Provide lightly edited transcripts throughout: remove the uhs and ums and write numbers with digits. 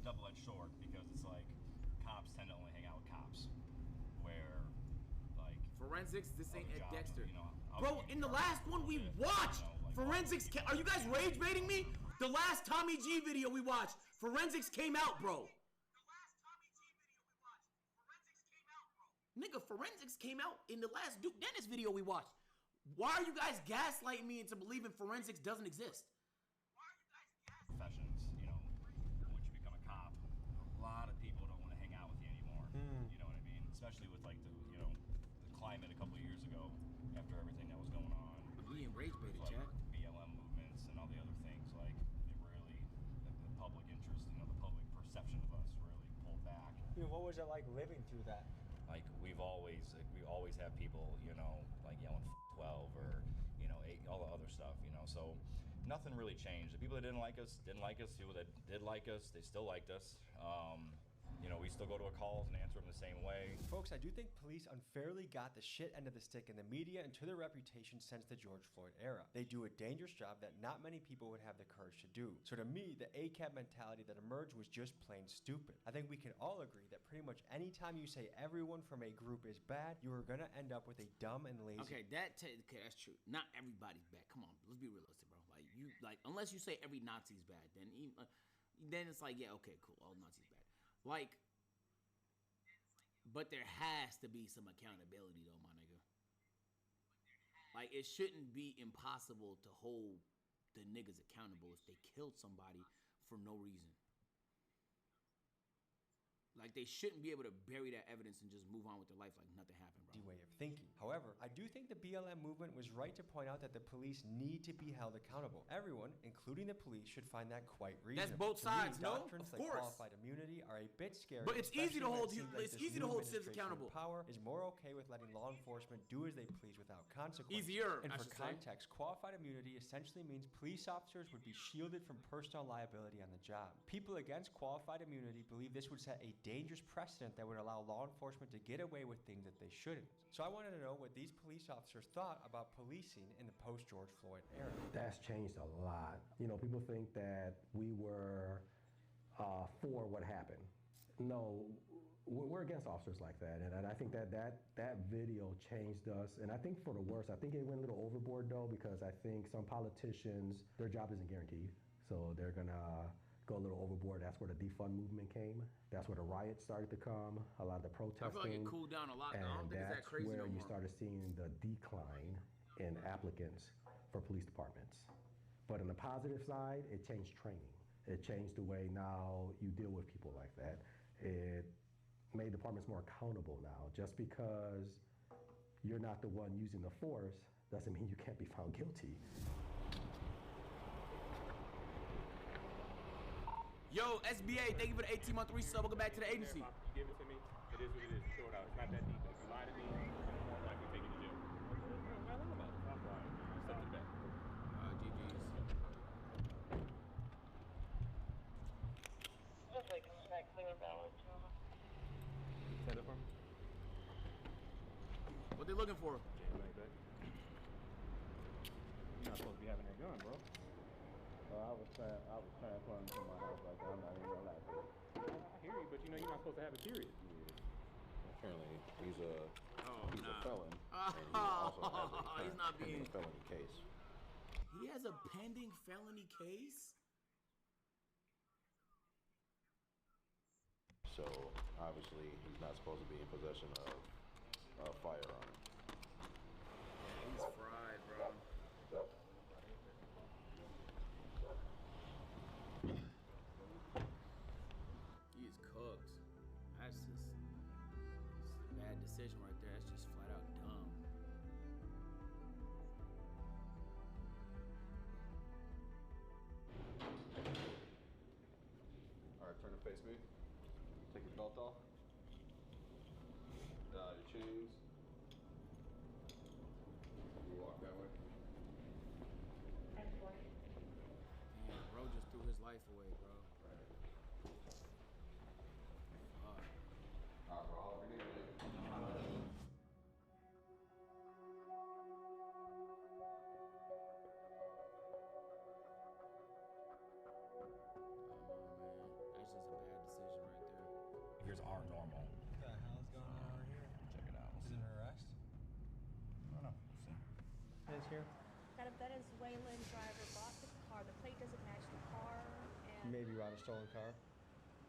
a double-edged sword because it's like cops tend to only hang out with cops, where like forensics. This ain't Ed Dexter, you know, bro. In the last one we watched, you know, like, forensics. Are you guys rage baiting me? The last Tommy G video we watched, forensics came out, bro. Nigga, forensics came out in the last Duke Dennis video we watched. Why are you guys gaslighting me into believing forensics doesn't exist? Professions, you know, once you become a cop, a lot of people don't want to hang out with you anymore. You know what I mean? Especially with like the, you know, the climate a couple of years ago, after everything that was going on. I'm being rage baited, like chat. BLM movements and all the other things, like it really, the public interest, you know, the public perception of us really pulled back. You know, what was it like living through that? Like we always have people, you know, like yelling 12 or, you know, 8, all the other stuff, you know. So nothing really changed. The people that didn't like us. People that did like us, they still liked us. You know, we still go to our calls and answer them the same way. Folks, I do think police unfairly got the shit end of the stick in the media and to their reputation since the George Floyd era. They do a dangerous job that not many people would have the courage to do. So to me, the ACAB mentality that emerged was just plain stupid. I think we can all agree that pretty much any time you say everyone from a group is bad, you are gonna end up with a dumb and lazy. Okay, that's true. Not everybody's bad. Come on, let's be realistic, bro. Like unless you say every Nazi's bad, then it's like, yeah, okay, cool, all Nazis bad. Like, but there has to be some accountability, though, my nigga. Like, it shouldn't be impossible to hold the niggas accountable if they killed somebody for no reason. Like, they shouldn't be able to bury that evidence and just move on with their life like nothing happened, bro. Way of thinking. However, I do think the BLM movement was right to point out that the police need to be held accountable. Everyone, including the police, should find that quite reasonable. That's both sides, no? Doctrines Of like course. qualified immunity are a bit scary. But it's easy to hold citizens like accountable. Power is more okay with letting law enforcement do as they please without consequences. Easier, and I for should context, say. qualified immunity essentially means police officers would be shielded from personal liability on the job. People against qualified immunity believe this would set a dangerous precedent that would allow law enforcement to get away with things that they shouldn't. So I wanted to know what these police officers thought about policing in the post-George Floyd era. That's changed a lot. You know, people think that we were for what happened. No, we're against officers like that, and I think that video changed us, and I think for the worse. I think it went a little overboard though, because I think some politicians, their job isn't guaranteed, so they're gonna go a little overboard. That's where the defund movement came. That's where the riots started to come. A lot of the protesting. I feel like it cooled down a lot. And I don't think it's that crazy where no more. you started seeing the decline in applicants for police departments. But on the positive side, it changed training. It changed the way now you deal with people like that. It made departments more accountable now. Just because you're not the one using the force doesn't mean you can't be found guilty. Yo, SBA, thank you for the 18-month resub. Welcome back to the agency. You give it to me. It is what it is. Throw it out. It's not that deep. If you lie to me, I'm more likely to take you to jail. I don't know about it. I'm lying. Accept it back. GG's. Looks like it's not clear balance. Set it for me. What they looking for? Jam like that. You're not supposed to be having that gun, bro. I was transferring to my house like that. I'm not even gonna lie to you. I hear you, but you know you're not supposed to have it, period. Apparently, he's a felon. Oh, And he also has a he's not being felony case. He has a pending felony case? So obviously, he's not supposed to be in possession of a firearm. Yeah, he's fried, bro. He is cooked. That's just a bad decision right there. That's just flat out dumb. All right, turn to face me. Take your belt off. Your chains. You walk that way. Damn, bro just threw his life away, bro. All right, bro. All we need is That's just a bad behaviors are normal. What the hell is going on over here? Check it out. Is it an arrest? I don't know. We'll see. It's here. That a Venezuelan driver bought the car. The plate doesn't match the car, and Maybe bought a stolen car.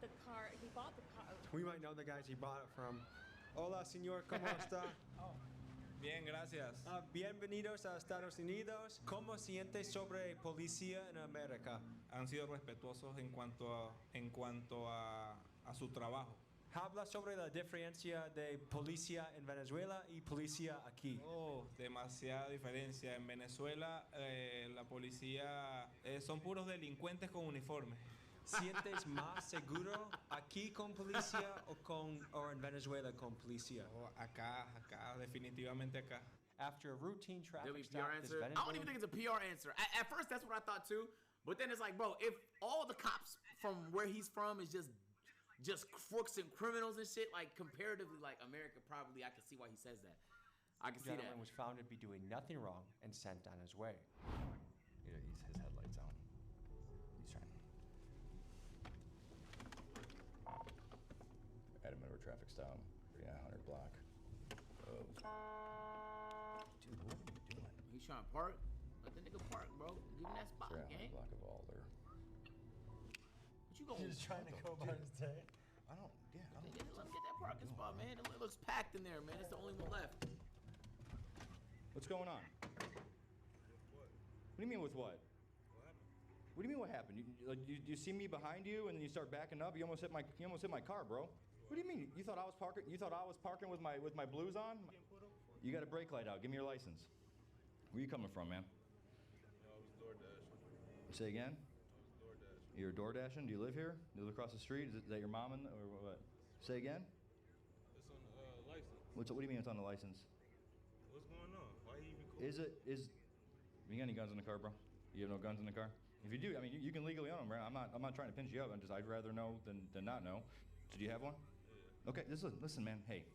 the car he bought the car. We might know the guys he bought it from. Hola, señor, ¿cómo está? Bien, gracias. Bienvenidos a Estados Unidos. ¿Cómo siente sobre policía en América? Han sido respetuosos en cuanto a su trabajo. Habla sobre la diferencia de policía en Venezuela y policía aquí. Oh, demasiada diferencia. En Venezuela la policía son puros delincuentes con uniforme. ¿Sientes más seguro aquí con policía o en Venezuela con policía? Oh, acá, definitivamente acá. After a routine There'll be traffic a PR stop, this answer. I don't Venezuelan even think it's a PR answer. At first, that's what I thought too. But then it's like, bro, if all the cops from where he's from is just crooks and criminals and shit, like comparatively, like America, probably I can see why he says that. I can see that. gentleman was found to be doing nothing wrong and sent on his way. Yeah, his headlights out. He's trying. At him over traffic stop. Yeah, 100 block. Oh. Dude, what are you doing? He's trying to park. Let the nigga park, bro. Give him that spot, Yeah, 100 gang. block of Alder. What you going? trying to go about his day. I don't. Yeah, I don't. Let him get that parking spot, man. It looks packed in there, man. It's the only one left. What's going on? What do you mean with what? What do you mean what happened? You see me behind you and then you start backing up. You almost hit my car, bro. What do you mean? You thought I was parking? You thought I was parking with my blues on? You got a brake light out. Give me your license. Where you coming from, man? I was door dashing. Say again? Door dashing. You're door dashing? Do you live here? Do you live across the street? Is that your mom or what? Say again? It's on the license. What do you mean it's on the license? What's going on? Why he recording? You got any guns in the car, bro? You have no guns in the car? If you do, I mean, you can legally own them, right? I'm not trying to pinch you up. I'd rather know than not know. So do you have one? Yeah. Okay, listen, man. Hey,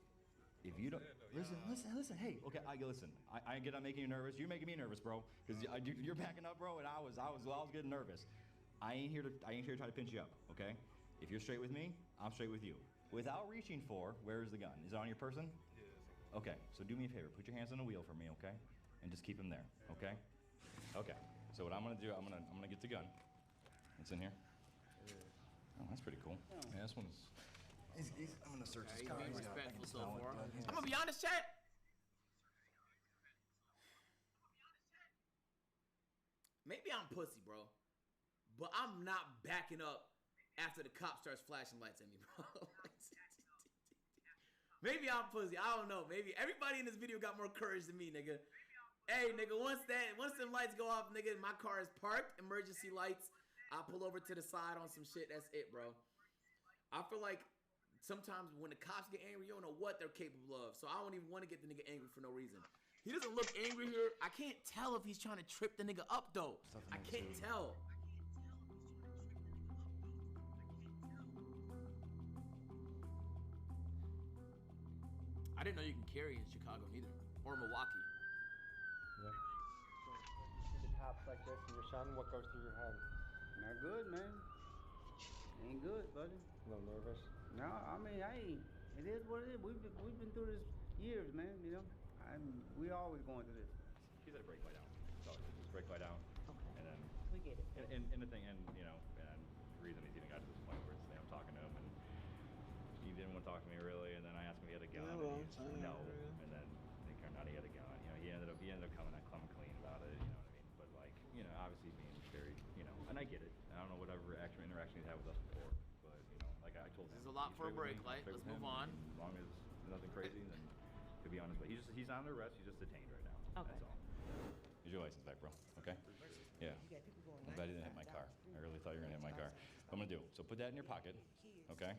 if you don't listen. Hey, okay, listen. I get on making you nervous. You're making me nervous, bro. Because you're backing up, bro, and I was getting nervous. I ain't here to try to pinch you up. Okay? If you're straight with me, I'm straight with you. Without reaching for, where is the gun? Is it on your person? Yeah. Okay. So do me a favor. Put your hands on the wheel for me, okay? And just keep them there, okay? Okay. So what I'm gonna do, I'm gonna get the gun. It's in here. Oh, that's pretty cool. Yeah, this one's. I'm gonna search this He's car. being He's got- I can respectful so smell it. far. He's I'm got gonna be honest, chat. Maybe I'm pussy, bro. But I'm not backing up after the cop starts flashing lights at me, bro. Maybe I'm pussy. I don't know. Maybe everybody in this video got more courage than me, nigga. Hey, nigga, once them lights go off, nigga, my car is parked, emergency lights. I pull over to the side on some shit. That's it, bro. I feel like sometimes when the cops get angry, you don't know what they're capable of. So I don't even want to get the nigga angry for no reason. He doesn't look angry here. I can't tell if he's trying to trip the nigga up, though. I can't tell. I didn't know you can carry in Chicago neither. Or Milwaukee. Yeah. So when you see the cops like this and your son, what goes through your head? Not good, man. Ain't good, buddy. A little nervous. No, I mean, it is what it is. We've been through this years, man. You know, we always going through this. He's at a brake light out. So just brake light out. Okay. And then. We get it. And the thing, and you know, and the reason he's even got to this point where it's, I'm talking to him, and he didn't want to talk to me really, and then I asked him if he had a gun, and he said no, and then they turned out he had a gun. You know, he ended up coming clean about it. You know what I mean? But like, you know, obviously being very, you know, and I get it. I don't know whatever actual interaction he's had with us before, but you know, like I told him, This is a lot he's for a straight brake with me, light. I'm straight Let's with move him, on. and as long as nothing crazy, then to be honest, but he's not under arrest. He's just detained right now. Okay. That's all. Here's your license back, bro. Okay. Yeah. You got people going I'm glad you didn't hit my car. I really thought you were gonna hit my car. What I'm gonna do, so put that in your pocket, okay?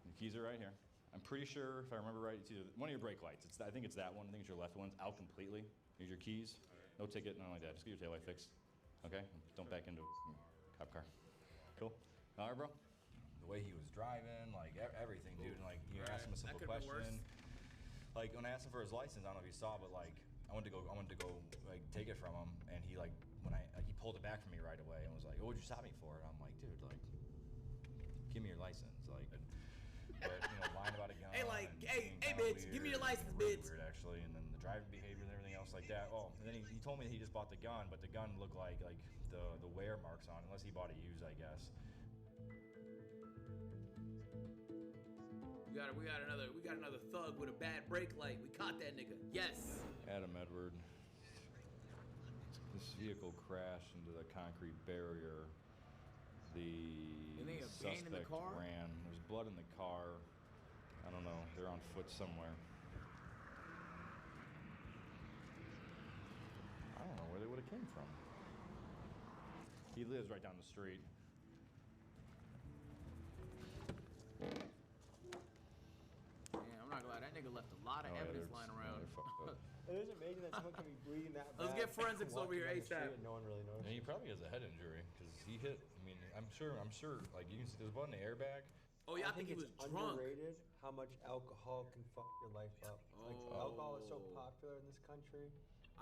The keys are right here. I'm pretty sure, if I remember right, it's either one of your brake lights. I think it's that one. I think it's your left one's out completely. Here's your keys. No ticket, nothing like that. Just get your taillight fixed, okay? Don't back into a cop car. Cool. All right, bro. The way he was driving, like everything, dude. And like you asked him a simple That could've been question. worse. Like when I asked him for his license, I don't know if you saw, but like I wanted to go like take it from him, and he like he pulled it back from me right away and was like, "Oh, what'd you stop me for?" And I'm like, "Dude, like, give me your license." Like, but you know, like, and hey, being hey, kinda bitch, give me your weird, license, really bitch. Weird, actually, and then the driving behavior and everything else like that. Oh, and then he told me that he just bought the gun, but the gun looked like the wear marks on it, unless he bought it used, I guess. We got another thug with a bad brake light. We caught that nigga. Yes. Adam Edward. This vehicle crashed into the concrete barrier. And they The abandoned the suspect car? ran. There's blood in the car. I don't know. They're on foot somewhere. I don't know where they would have came from. He lives right down the street. Man, I'm not gonna lie, that nigga left a lot of Oh, yeah, evidence they're- lying yeah, around. they're fucked up. It is amazing that someone can be bleeding that bad. Let's get forensics over walking here down the street ASAP. and no one really knows. And he probably has a head injury because he hit. I mean, I'm sure. Like you can see, there's blood in the airbag. Oh yeah, I think he was it's drunk. underrated how much alcohol can fuck your life up. Like alcohol is so popular in this country,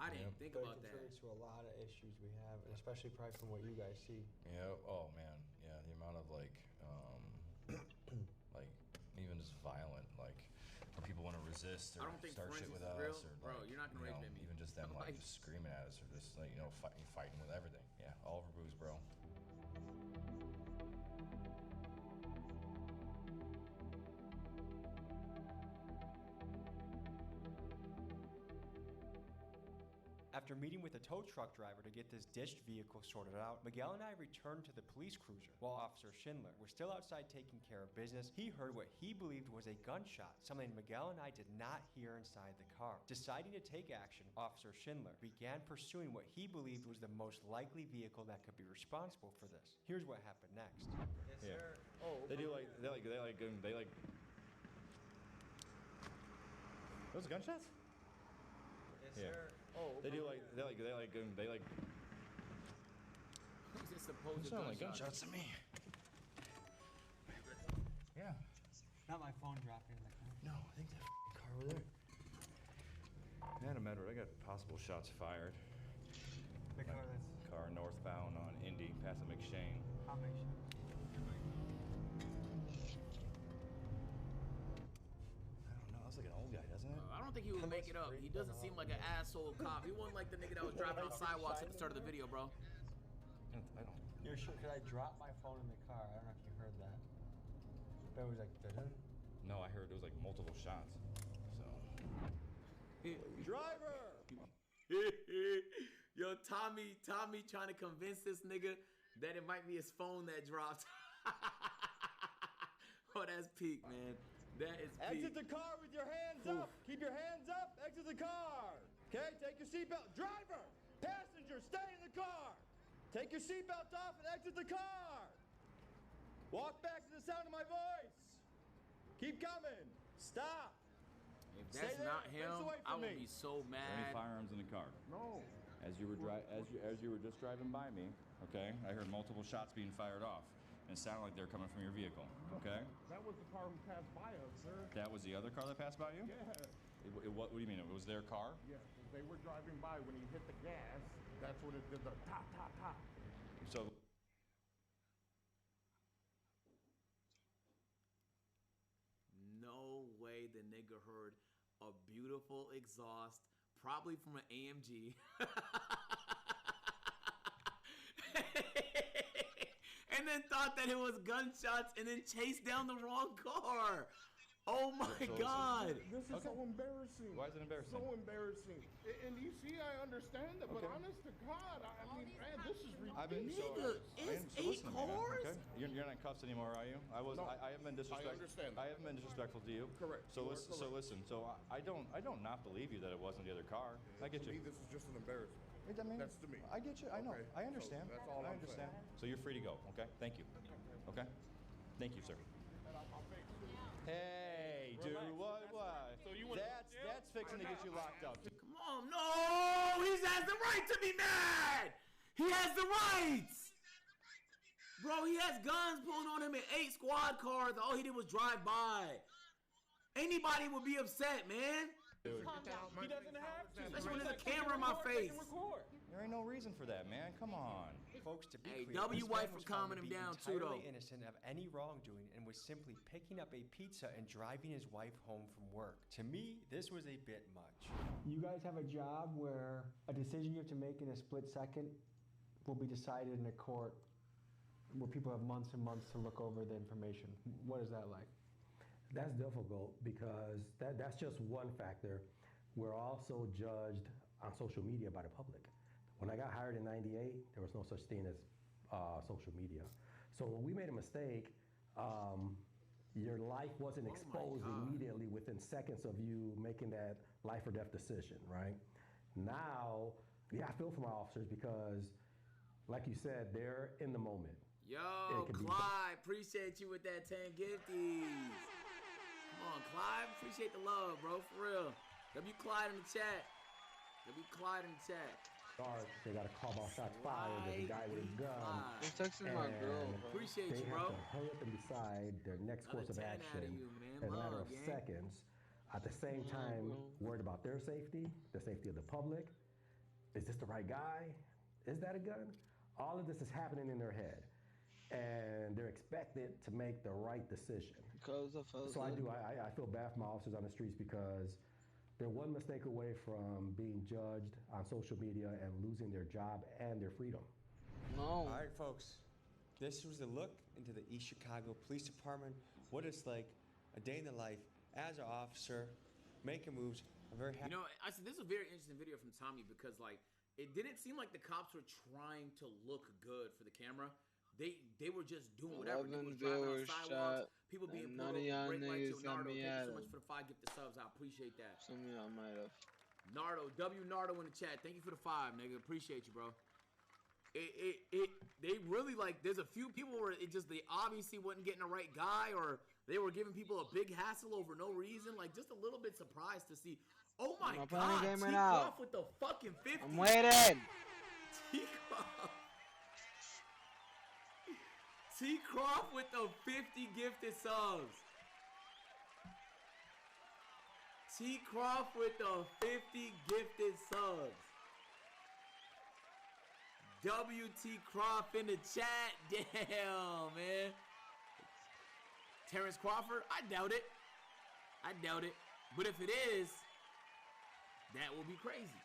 I didn't think but about it that. contributes to a lot of issues we have, and especially probably from what you guys see. Yeah. Oh man. Yeah. The amount of like even just violent, like when people want to resist or I don't think start shit forensics with is us, real. or Bro, like, you're not gonna you rage know, bait me. even just them like Like- just screaming at us or just like fighting with everything. Yeah. Oliver Booze, bro. After meeting with a tow truck driver to get this ditched vehicle sorted out, Miguel and I returned to the police cruiser. While Officer Schindler was still outside taking care of business, he heard what he believed was a gunshot, something Miguel and I did not hear inside the car. Deciding to take action, Officer Schindler began pursuing what he believed was the most likely vehicle that could be responsible for this. Here's what happened next. Yes, sir. Oh, they like. Those gunshots? Yes, Yeah. sir. Oh, they like. Who's this supposed Those sound like gunshots to me. Yeah. Not my phone dropping in the car. No, I think that car over there. Adam Edward, I got possible shots fired. The car that's Car northbound on Indy, past the McShane. how many shots? I don't know. That's like an old guy, doesn't it? I don't think he would make it up. He doesn't seem like an asshole cop. He wasn't like the nigga that was driving on sidewalks at the start of the video, bro. I don't. You're sure? Cause I dropped my phone in the car. I don't know if you heard that. But it was like, dun-dun. No, I heard it was like multiple shots. So. Driver. Yo, Tommy trying to convince this nigga that it might be his phone that dropped. Oh, that's peak, man. That is peak. Exit the car with your hands up. Keep your hands up. Exit the car. Okay, take your seatbelt. Driver, passenger, stay in the car. Take your seatbelt off and exit the car. Walk back to the sound of my voice. Keep coming. Stop. If Stay that's there. not Face him, away I from would me. be so Any mad. firearms in the car? No. As you were just driving by me, okay, I heard multiple shots being fired off, and it sounded like they were coming from your vehicle. Okay. That was the car who passed by us, sir. That was the other car that passed by you? Yeah. What do you mean? It was their car? Yeah. They were driving by when he hit the gas. That's when it did the ta ta ta. So. No way the nigga heard a beautiful exhaust, probably from an AMG. And then thought that it was gunshots and then chased down the wrong car. Oh my God. This is so embarrassing. Why is it embarrassing? So embarrassing. And you see, I understand that, but honest to God, I mean, man, this is ridiculous. Nigga, it's 8 listen to me, man, cars? okay? You're not in cuffs anymore, are you? I No. haven't been disrespectful. I understand that. I haven't been disrespectful to you. Correct. So You are listen. correct. So I don't not believe you that it wasn't the other car. I get To you. me, this is just an embarrassment. That's to me. I get you. I know. Okay. I understand. So that's all I I'm understand. saying. So you're free to go. Okay. Thank you. Okay. Thank you, sir. Hey, dude. What? So you want That's fixing to get you locked up. Come on, no! He has the right to be mad! He has the rights! Bro, he has guns pulling on him in 8 squad cars. All he did was drive by. Anybody would be upset, man. Calm down. He doesn't have to. Especially when there's a camera in my face. There ain't no reason for that, man. Come on. Folks, to be Hey, clear, W this White man for was found calming to him be down, too, entirely though. innocent of any wrongdoing and was simply picking up a pizza and driving his wife home from work. To me, this was a bit much. You guys have a job where a decision you have to make in a split second will be decided in a court where people have months and months to look over the information. What is that like? That's difficult because that's just one factor. We're also judged on social media by the public. When I got hired in '98, there was no such thing as social media. So when we made a mistake, your life wasn't exposed immediately within seconds of you making that life or death decision, right? Now, yeah, I feel for my officers because, like you said, they're in the moment. Yo, It can be- Clyde, appreciate you with that 10 gifties. Come on, Clyde, appreciate the love, bro, for real. W Clyde in the chat. W Clyde in the chat. They got to call about shots fired. There's a guy with a gun. Clyde. Texting my girl, and bro. Appreciate they you, bro. have to hurry up and decide their next Another course of 10 out action of you, man. in a matter Love, of gang. seconds. At the same time, worried about their safety, the safety of the public. Is this the right guy? Is that a gun? All of this is happening in their head. And they're expected to make the right decision. So I feel bad for my officers on the streets because they're one mistake away from being judged on social media and losing their job and their freedom. All right, folks. This was a look into the East Chicago Police Department, what it's like a day in the life as an officer, making moves. I'm very happy. You know, I said this is a very interesting video from Tommy because, like, it didn't seem like the cops were trying to look good for the camera. They were just doing whatever. People was driving on sidewalks. People being pulled over, brake lights. Yo, Nardo, thank you so much for the 5 gifted subs. I appreciate that. Some of y'all might have. Nardo, W Nardo in the chat. Thank you for the 5, nigga. Appreciate you, bro. They really, like, there's a few people where they obviously wasn't getting the right guy, or they were giving people a big hassle over no reason. Like, just a little bit surprised to see. Oh my God, T Croft with the fucking 50. I'm waiting. T Croft with the 50 gifted subs. T Croft with the 50 gifted subs. WT Croft in the chat. Damn, man. Terrence Crawford? I doubt it. I doubt it. But if it is, that will be crazy.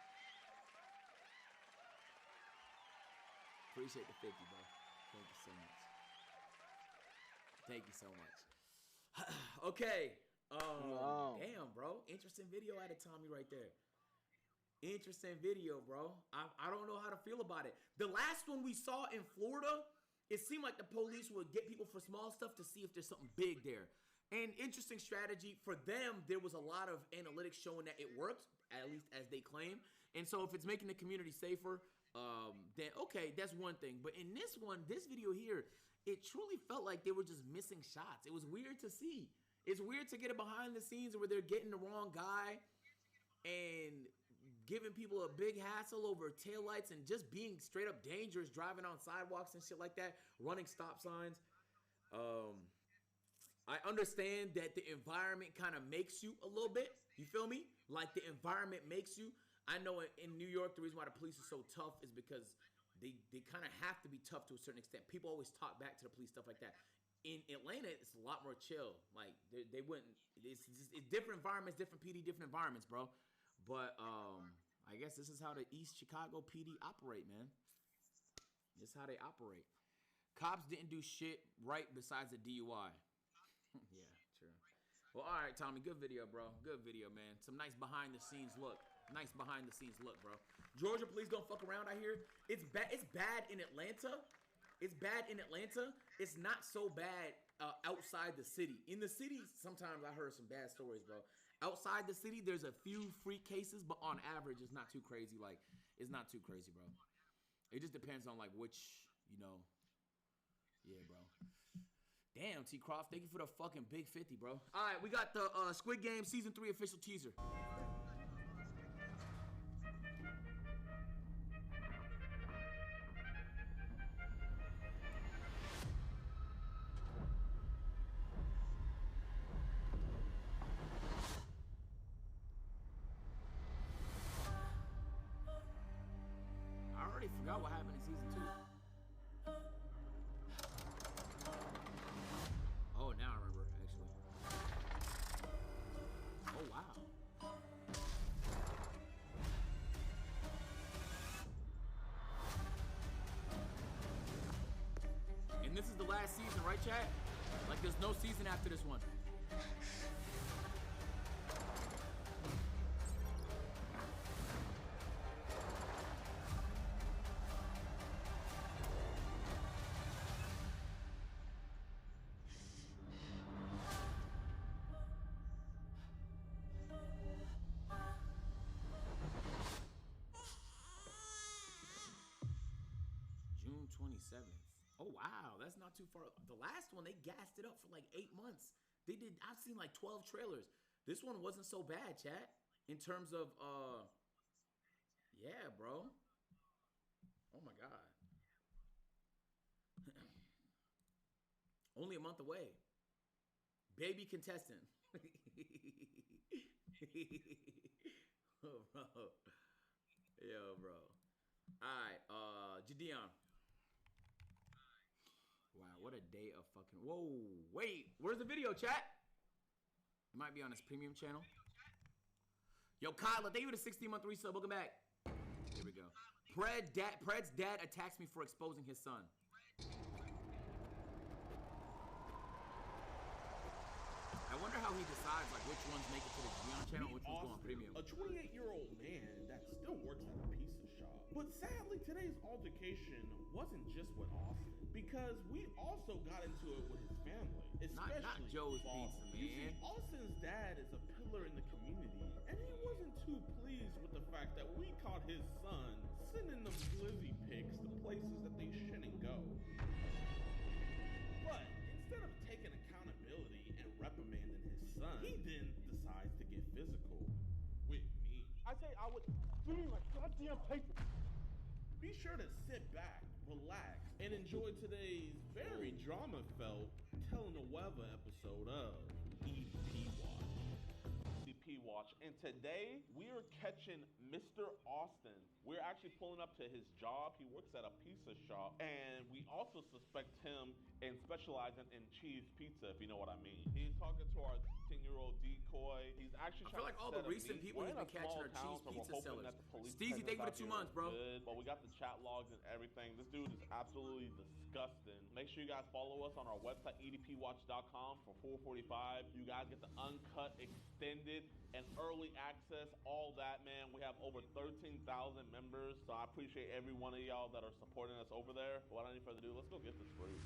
Appreciate the 50, bro. Thank you so much. Thank you so much. Okay. Damn, bro. Interesting video out of Tommy right there. Interesting video, bro. I don't know how to feel about it. The last one we saw in Florida, it seemed like the police would get people for small stuff to see if there's something big there. And interesting strategy. For them, there was a lot of analytics showing that it worked, at least as they claim. And so if it's making the community safer, then okay, that's one thing. But in this one, this video here, it truly felt like they were just missing shots. It was weird to see. It's weird to get it behind the scenes where they're getting the wrong guy and giving people a big hassle over taillights and just being straight up dangerous, driving on sidewalks and shit like that, running stop signs. I understand that the environment kind of makes you a little bit. You feel me? Like the environment makes you. I know in New York, the reason why the police are so tough is because they kind of have to be tough to a certain extent. People always talk back to the police, stuff like that. In Atlanta, it's a lot more chill. Like they wouldn't. It's different environments, different PD, different environments, bro. But I guess this is how the East Chicago PD operate, man. This is how they operate. Cops didn't do shit right besides the DUI. Yeah, true. Well, all right, Tommy. Good video, bro. Good video, man. Some nice behind the scenes look. Nice behind the scenes look, bro. Georgia police don't fuck around out here. It's bad. It's bad in Atlanta. It's bad in Atlanta. It's not so bad outside the city. In the city, sometimes I heard some bad stories, bro. Outside the city, there's a few freak cases, but on average, it's not too crazy. Like, it's not too crazy, bro. It just depends on, like, which, you know. Yeah, bro. Damn, T. Croft, thank you for the fucking big 50, bro. All right, we got the Squid Game Season 3 official teaser. forgot what happened in season 2. Oh, now I remember, actually. Oh, wow. And this is the last season, right, chat? Like, there's no season after this one. June 27th. Oh, wow. That's not too far. The last one, they gassed it up for like 8 months. I've seen like 12 trailers. This one wasn't so bad, chat. In terms of, yeah, bro. Oh my God. Only a month away. Baby contestant. Oh, bro. Yo, bro. All right, Jadeon. Wow, what a day of fucking... Whoa, wait. Where's the video, chat? It might be on his premium channel. Yo, Kyla, thank you for the 16-month resub. Welcome back. Here we go. Pred's dad attacks me for exposing his son. I wonder how he decides like which ones make it to the Jadeon channel, which ones go on premium. A 28-year-old man that still works at a pizza shop. But sadly, today's altercation wasn't just with Austin, because we also got into it with his family, especially not Joe's Boston. pizza, You see, man. Austin's dad is a pillar in the community, and he wasn't too pleased with the fact that we caught his son sending them glizzy pics to places that they shouldn't go. But instead of taking accountability and reprimanding his son, he then decides to get physical with me. I say I would give me my goddamn paper. Be sure to sit back, relax, and enjoy today's very drama-felt telenovela episode of EDP Watch. EDP Watch, and today we are catching Mr. Austin. We're actually pulling up to his job. He works at a pizza shop, and we also suspect him in specializing in cheese pizza, if you know what I mean. He's talking to our 10-year-old decoy. He's actually I feel trying like to all set the up recent meet. people We're he's in been a catching small are town, cheese so we're pizza hoping sellers. that the police Steezy, thank you for the 2 months, bro. Good, but we got the chat logs and everything. This dude is absolutely disgusting. Make sure you guys follow us on our website, edpwatch.com, for $4.45. You guys get the uncut, extended, and early access, all that, man. We have over 13,000 members, so I appreciate every one of y'all that are supporting us over there. But without any further ado, let's go get this fruit.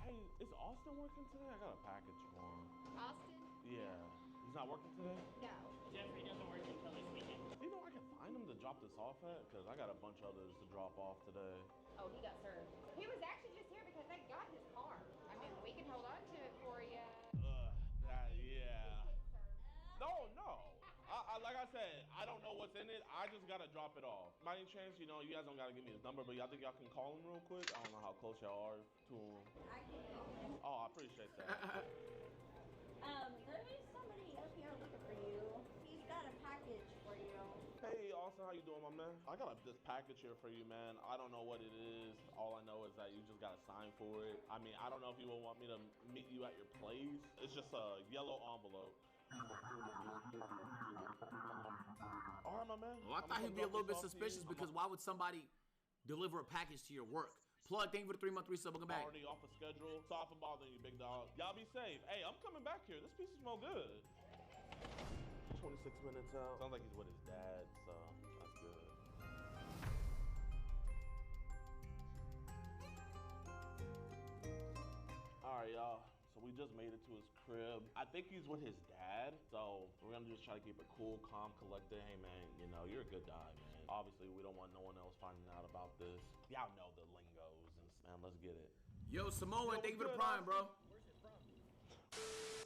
Hey, is Austin working today? I got a package for him. Austin? Yeah. He's not working today? No. Jeffrey doesn't work until this weekend. Do you know I can find him to drop this off at? Because I got a bunch of others to drop off today. Oh, he got served. He was actually just here because they got his car. I mean, we can hold on to it for you. Yeah. No. Like I said, I don't know what's in it. I just got to drop it off. By any chance, you know, you guys don't got to give me his number, but y'all think y'all can call him real quick? I don't know how close y'all are to him. I can call him. Oh, I appreciate that. There is somebody up here looking for you. He's got a package for you. Hey, Austin, how you doing, my man? I got this package here for you, man. I don't know what it is. All I know is that you just got to sign for it. I mean, I don't know if you will want me to meet you at your place. It's just a yellow envelope. All right, my man. Well, I thought he'd be a little bit suspicious because why would somebody deliver a package to your work? Plug, thank you for the 3-month resub. Welcome back. Already off the schedule. Sorry for bothering you, big dog. Y'all be safe. Hey, I'm coming back here. This pizza smells good. 26 minutes out. Sounds like he's with his dad, so that's good. All right, y'all. So we just made it to his crib. I think he's with his dad, so we're gonna just try to keep it cool, calm, collected. Hey, man, you know, you're a good guy, man. Obviously, we don't want no one else finding out about this. Y'all know the lingos, and man, let's get it. Yo, Samoan, thank you for the prime, bro.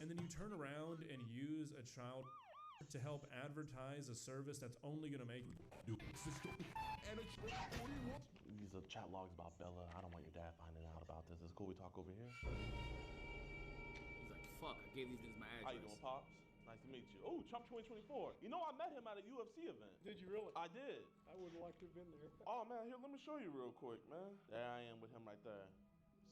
And then you turn around and use a child to help advertise a service that's only going to make you These are chat logs about Bella. I don't want your dad finding out about this. It's cool we talk over here. He's like, fuck, I gave these niggas my address. How you doing, Pops? Nice to meet you. Oh, Trump 2024. You know, I met him at a UFC event. Did you really? I did. I would like to have been there. Oh, man, here, let me show you real quick, man. There I am with him right there.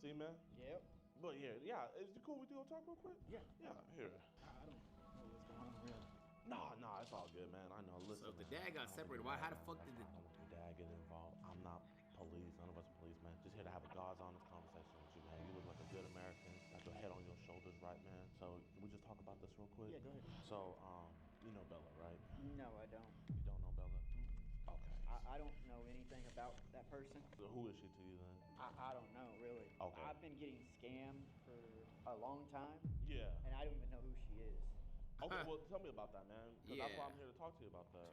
See, man? Yep. But yeah, is it cool we do talk real quick? Yeah. Yeah, here. I don't know what's going on, really. Nah, it's all good, man. I know. Listen, So if the dad got separated, why? How the fuck did the? Don't let your dad get involved. I'm not police. None of us are police, man. Just here to have a God's honest conversation with you, man. You look like a good American. Got your head on your shoulders, right, man? So can we just talk about this real quick? Yeah, go ahead. So, you know Bella, right? No, I don't. You don't know Bella? Okay. I don't know anything about that person. So who is she to you then? I don't know, really. Okay. I've been getting scammed for a long time. Yeah. And I don't even know who she is. Okay, well, tell me about that, man. Because that's why I'm here to talk to you about that.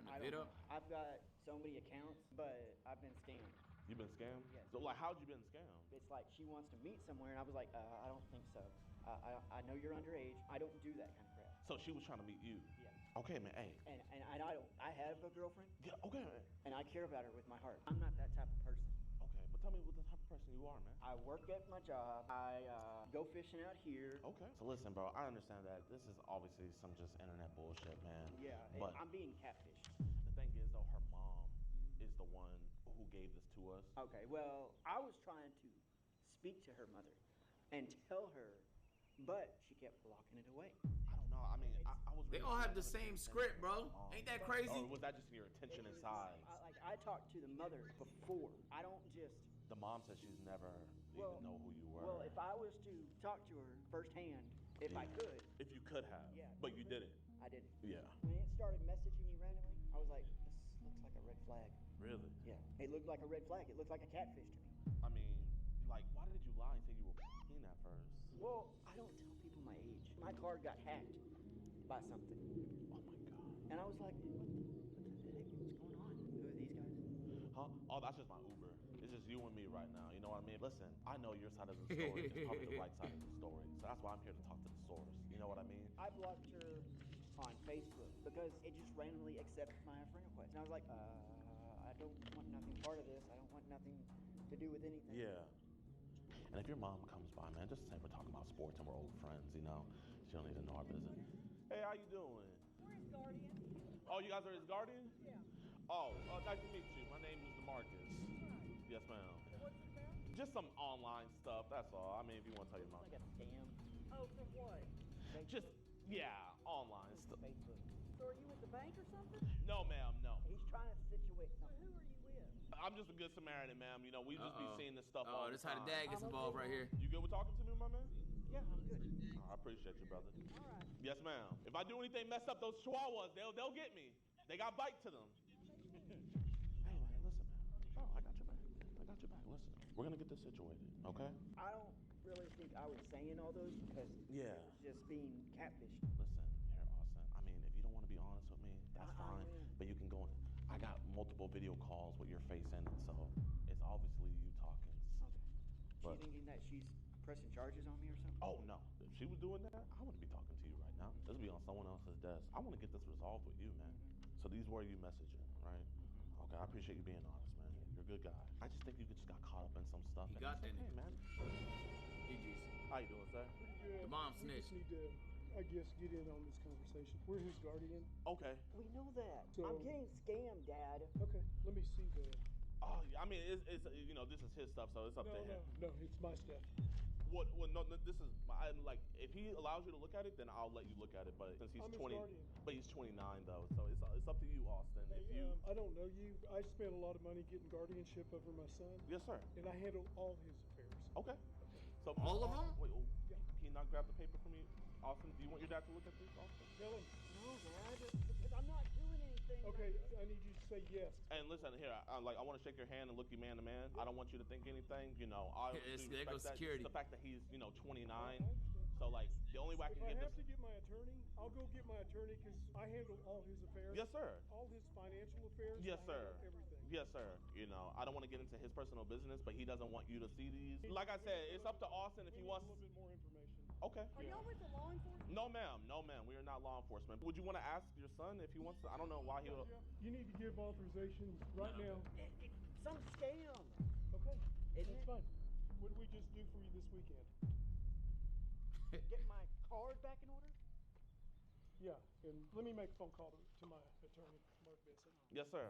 I've got so many accounts, but I've been scammed. You've been scammed? Yes. So, like, how'd you been scammed? It's like she wants to meet somewhere, and I was like, I don't think so. I know you're underage. I don't do that kind of crap. So she was trying to meet you? Yeah. Okay, man, hey. And I don't. I have a girlfriend. Yeah, okay, man. And I care about her with my heart. I'm not that type of person. Okay, but tell me what the type of person you are, man. I work at my job. I go fishing out here. Okay. So listen, bro, I understand that this is obviously some just internet bullshit, man. Yeah, but I'm being catfished. The thing is, though, her mom is the one who gave this to us. Okay, well, I was trying to speak to her mother and tell her, but she kept blocking it away. I don't know. I mean, I was. They really all have the trying to same understand script, her bro. mom. Ain't that crazy? Or was that just your intention inside? I talked to the mother before. I don't just. The mom said she's never even know who you were. Well, if I was to talk to her firsthand, if I could. If you could have. Yeah. But you didn't. I didn't. Yeah. When it started messaging me randomly, I was like, this looks like a red flag. Really? Yeah. It looked like a red flag. It looked like a catfish to me. I mean, like, why did you lie and say you were 14 at first? Well, I don't tell people my age. My card got hacked by something. Oh my God. And I was like, what the heck? What's going on? Who are these guys? Huh? Oh, that's just my Uber. It's just you and me right now. You know what I mean? Listen, I know your side of the story is probably the right side of the story. So that's why I'm here to talk to the source. You know what I mean? I blocked her on Facebook because it just randomly accepted my friend request. And I was like, I don't want nothing part of this. I don't want nothing to do with anything. Yeah. And if your mom comes by, man, just say we're talking about sports and we're old friends, you know? She don't need to know our business. Hey, how you doing? We're his guardian. Oh, you guys are his guardian? Yeah. Oh, nice to meet you. My name is DeMarcus. Right. Yes, ma'am. What's it about? Just some online stuff, that's all. I mean, if you want to tell your mom. Like a scam. Oh, from what? Just, yeah, online stuff. Facebook. So are you with the bank or something? No, ma'am, no. He's trying to situate So something. who are you with? I'm just a good Samaritan, ma'am. You know, we just be seeing this stuff all Oh, the this how time. the dad gets involved right here. You good with talking to me, my man? Yeah, I'm good. I appreciate you, brother. All right. Yes, ma'am. If I do anything messed up, those chihuahuas, they'll get me. They got bite to them. Hey, man, listen, man. Oh, I got your back. I got your back. Listen, we're gonna get this situated, okay? I don't really think I was saying all those because Yeah. it was just being catfished. Listen, here, Austin. I mean, if you don't want to be honest with me, that's fine. will. But you can go in. I got multiple video calls with your face in it, so it's obviously you talking. Okay. But- She's thinking that she's pressing charges on me or something? Oh no! If she was doing that, I wouldn't be talking to you right now. This would be on someone else's desk. I want to get this resolved with you, man. So these were you messaging, right? Okay, I appreciate you being honest, man. You're a good guy. I just think you just got caught up in some stuff. He and got it's that okay, man. GG's. How you doing, sir? Pretty good. The mom We just snitched. need to, I guess, get in on this conversation. We're his guardian. Okay. We know that. So- I'm getting scammed, Dad. Okay, let me see the. Oh, I mean, it's you know, this is his stuff, so it's up to him. No, it's my stuff. What? No, this is like if he allows you to look at it, then I'll let you look at it. But since he's I'm his 20, guardian. but he's 29 though, so it's up to you, Austin. Hey, If you, I don't know you. I spent a lot of money getting guardianship over my son, yes, sir. and I handle all his affairs. Okay. So All of them? Wait, Yeah. can you not grab the paper for me, Austin? Do you want your dad to look at this, Austin? Tell him. No, Dad, because I'm not doing anything. Okay, I need you to say yes. And listen, here, I want to shake your hand and look you man to man. I don't want you to think anything. You know, I Yes, obviously there goes respect that. security. Just the fact that he's 29. I understand. So like the only way I If can I get have this. to get my attorney, I'll go get my attorney because I handle all his affairs. Yes, sir. All his financial affairs. Yes, I sir. handle everything. Yes, sir. You know, I don't want to get into his personal business, but he doesn't want you to see these. Like I said, it's up to Austin if he We need wants. a little bit more information. Okay. Are y'all with the law enforcement? No, ma'am. No, ma'am. We are not law enforcement. Would you want to ask your son if he wants to? I don't know why he'll. You need to give authorization right now. some scam. Okay, Isn't that's it? fine. What did we just do for you this weekend? Get my card back in order? Yeah, and let me make a phone call to my attorney, Mark Benson. Yes, sir.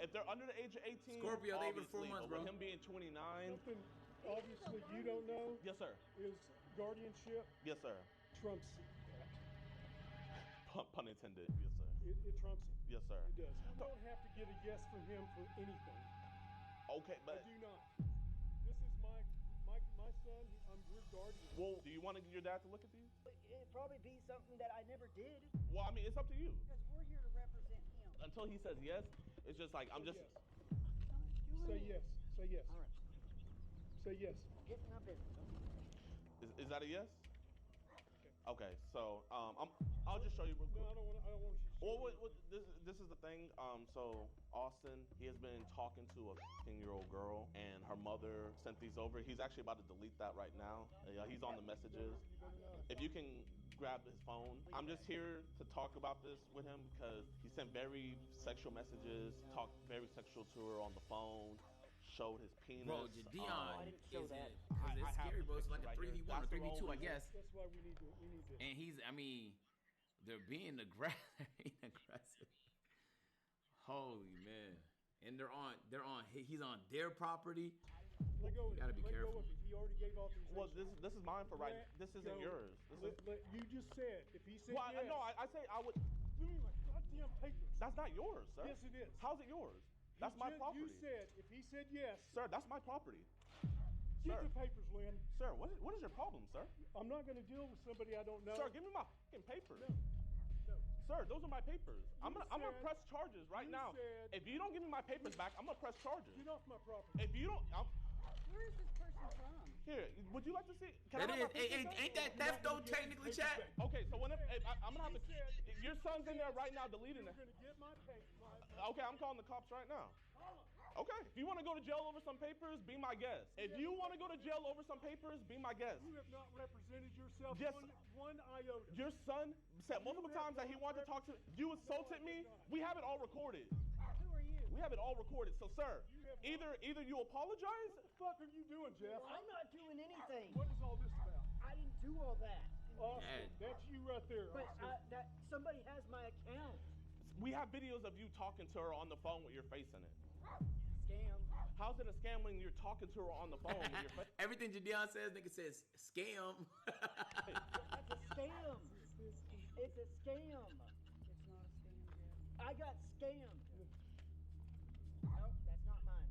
If they're under the age of 18, Scorpio, they even 4 obviously, months, but bro. with him being 29, Something obviously you don't know yes, sir. is guardianship Yes, sir. trumps that. Pun intended. Yes, sir. It trumps it. Yes, sir. It does. You don't have to get a yes from him for anything. Okay, but I do not. This is my son. We're guardians. well, do you want your dad to look at these? It'd probably be something that I never did. Well, I mean, it's up to you. Because we're here to represent him. Until he says yes, it's just like I'm just. Yes. Say yes. Say yes. All right. Say yes. Get my business. Is that a yes? Okay, so I'll just show you real quick. No, I don't want you to. Well, this is the thing. So Austin, he has been talking to a 15-year-old girl, and her mother sent these over. He's actually about to delete that right now. He's on the messages. If you can grab his phone, I'm just here to talk about this with him because he sent very sexual messages, talked very sexual to her on the phone, showed his penis. Bro, Dion I didn't show is that. because it's scary, bro. It's like a 3v1 or 3v2, I guess. That's why we need to. And they're being aggressive. Holy man! And he's on their property. Let go. You gotta be let careful. Go of it. He already gave authorization. Well, this is mine for right. This isn't go. yours. You just said if he said Well, yes. no, I say I would. Give me my goddamn papers. That's not yours, sir. Yes, it is. How's it yours? That's my property. You said if he said yes. Sir, that's my property. Get Sir. the papers, Lynn. Sir, what is your problem, sir? I'm not going to deal with somebody I don't know. Sir, give me my fucking papers. No. Sir, those are my papers. I'm gonna said- press charges right you now. said- If you don't give me my papers back, I'm gonna press charges. Get off my property. If you don't, Where is this person from? here. Would you like to see? Can That I have is, my papers back? ain't that theft though? Technically, chat. Okay, so when I'm gonna have to. Your son's in there right now deleting it. You're going to get my papers. Okay, I'm calling the cops right now. Okay, if you want to go to jail over some papers, be my guest. If you want to go to jail over some papers, be my guest. You have not represented yourself Yes. one iota. Your son said multiple times that he wanted to talk to you. Insulted me. We have it all recorded. Who are you? We have it all recorded. So, sir, either you apologize. What the fuck are you doing, Jeff? I'm not doing anything. What is all this about? I didn't do all that. Austin, that's you right there, But Austin. somebody has my account. We have videos of you talking to her on the phone with your face in it. Scam. How's it a scam when you're talking to her on the phone with your face? Everything Jadion says, nigga says scam. That's a scam. It's a scam. It's not a scam, Jeff. I got scammed. Nope, that's not mine.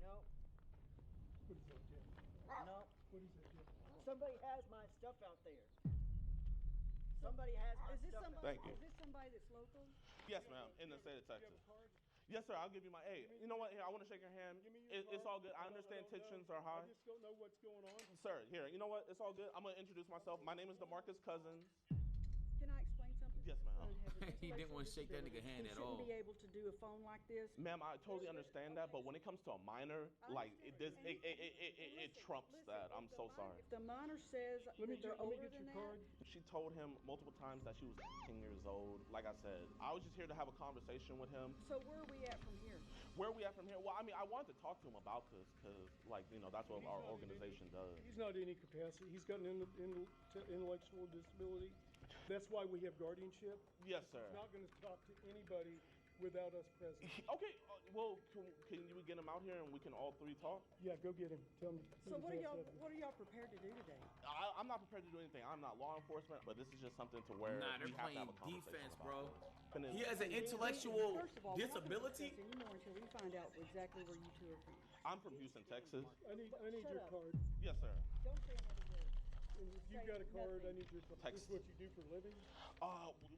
Nope. What is that, Jeff? Nope. What is that, Jeff? Somebody has my stuff out there. Somebody has my Is this stuff somebody? Thank you. Is this somebody that's local? Yes, ma'am. In the state of You have Texas. a card? Yes, sir. I'll give you my. Hey, you know what? Here, I want to shake your hand. Give me your It's card. all good. I understand don't know. tensions are high. I just don't know what's going on. Sir, here. You know what? It's all good. I'm gonna introduce myself. My name is DeMarcus Cousins. Can I explain something? Yes, ma'am. I have a He didn't want to shake that nigga disability. hand He at all. shouldn't be able to do a phone like this. Ma'am, I totally understand that, but when it comes to a minor, like it trumps that. I'm so sorry. If the minor says Let me that they're get older your than card. that, She told him multiple times that she was 15 years old. Like I said, I was just here to have a conversation with him. so where are we at from here? Where are we at from here? Well, I mean, I wanted to talk to him about this because, like, you know, that's what our organization does. He's not in any capacity. He's got an intellectual disability. That's why we have guardianship. Yes, sir. He's not going to talk to anybody without us present. Okay, well, can you get him out here and we can all three talk? Yeah, go get him. Tell him. So what are y'all prepared to do today? I'm not prepared to do anything. I'm not law enforcement, but this is just something to where Nah, they're we have to playing have a conversation defense, about bro. this. He has an intellectual First of all, we're not gonna disability. discuss anymore until we find out exactly where you two are from. I'm from Houston, Texas. I need Shut your up. card. Yes, sir. Don't say another word. And if you Say got a card, I nothing. need your card. Text. This is what you do for a living?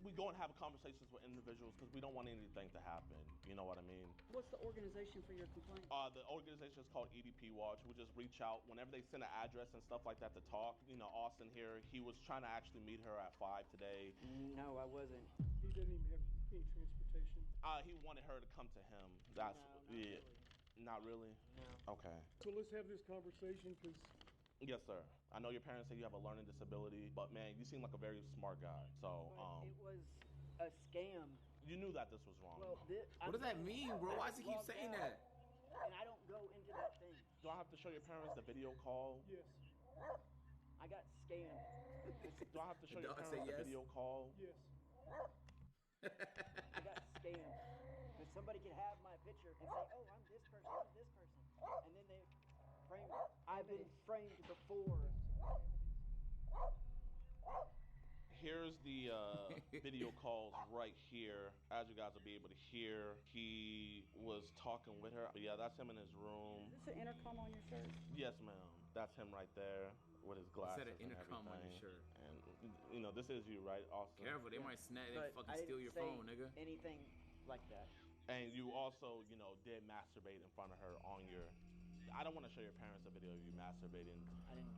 We go and have conversations with individuals because we don't want anything to happen. You know what I mean? What's the organization for your complaint? The organization is called EDP Watch. We just reach out whenever they send an address and stuff like that to talk. You know, Austin here, he was trying to actually meet her at 5 today. No, I wasn't. He didn't even have any transportation. He wanted her to come to him. That's yeah. Not really? No. Okay. So let's have this conversation because Yes, sir. I know your parents say you have a learning disability, but man, you seem like a very smart guy. So, But it was a scam. You knew that this was wrong. Well, What does that mean, bro? Why does he keep saying that? And I don't go into that thing. Do I have to show your parents the video call? Yes. I got scammed. Do I have to show your Dog parents say the yes? video call? Yes. I got scammed. Because somebody could have my picture and say, oh, I'm this person, I'm this person. And then they frame it. I've been framed before. Here's the video calls right here. As you guys will be able to hear, he was talking with her. But yeah, that's him in his room. Is this an intercom on your shirt? Yes, ma'am. That's him right there with his glasses Said an and intercom on everything. your shirt. And you know, this is you, right, Austin? Careful, they might snap. They But fucking I steal didn't your say phone, nigga. anything like that. And you also, you know, did masturbate in front of her on your. I don't want to show your parents a video of you masturbating. I didn't.